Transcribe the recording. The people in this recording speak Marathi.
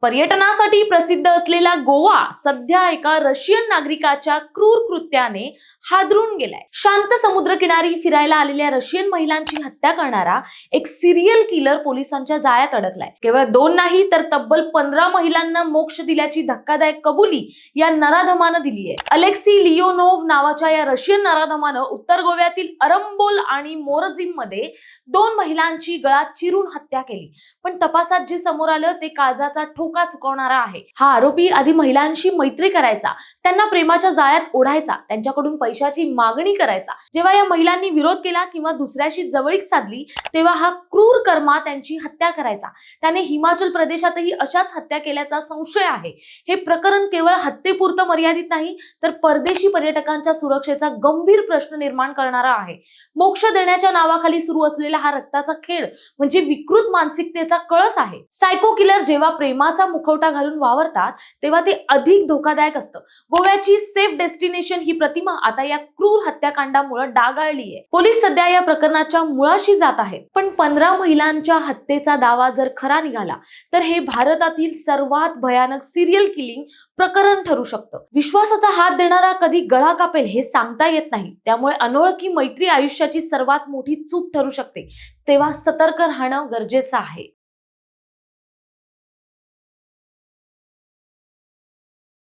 पर्यटनासाठी प्रसिद्ध असलेला गोवा सध्या एका रशियन नागरिकाच्या क्रूर कृत्याने हादरून गेलाय. शांत समुद्रकिनारी फिरायला आलेल्या रशियन महिलांची हत्या करणारा एक सिरियल किलर पोलिसांच्या जाळ्यात अडकलाय. केवळ 2 नाही तर तब्बल 15 महिलांना मोक्ष दिल्याची धक्कादायक कबुली या नराधमानं दिली आहे. अलेक्सी लिओनोव नावाच्या या रशियन नराधमानं उत्तर गोव्यातील अरंबोल आणि मोरझिम मध्ये 2 महिलांची गळा चिरून हत्या केली. पण तपासात जे समोर आलं ते काळजाचा ठोका चुकवणारा आहे. हा आरोपी आधी महिलांशी मैत्री करायचा, त्यांना प्रेमाच्या जाळ्यात ओढायचा, त्यांच्याकडून पैशाची मागणी करायचा. जेव्हा या महिलांनी विरोध केला किंवा दुसऱ्याशी जवळीक साधली तेव्हा हा क्रूर कर्मा त्यांची हत्या करायचा. त्याने हिमाचल प्रदेशातही अशाच हत्या केल्याचा संशय आहे. हे प्रकरण केवळ हत्येपुरतं मर्यादित नाही तर परदेशी पर्यटकांच्या सुरक्षेचा गंभीर प्रश्न निर्माण करणारा आहे. मोक्ष देण्याच्या नावाखाली सुरू असलेला हा रक्ताचा खेळ म्हणजे विकृत मानसिकतेचा कळस आहे. सायको किलर जेव्हा प्रेमाचा मुखवटा घालून वावरतात तेव्हा ते अधिक धोकादायक असतं. गोव्याची सेफ डेस्टिनेशन ही प्रतिमा आता या क्रूर हत्याकांडामुळे डागाळली आहे. पोलीस सध्या या प्रकरणाच्या मुळाशी जात आहेत. पण 15 महिलांच्या हत्येचा दावा जर खरा निघाला तर हे भारतातील सर्वात भयानक सिरियल किलिंग प्रकरण ठरू शकतं. विश्वासाचा हात देणारा कधी गळा कापेल हे सांगता येत नाही. त्यामुळे अनोळखी मैत्री आयुष्याची सर्वात मोठी चूक ठरू शकते. तेव्हा सतर्क राहणं गरजेचं आहे.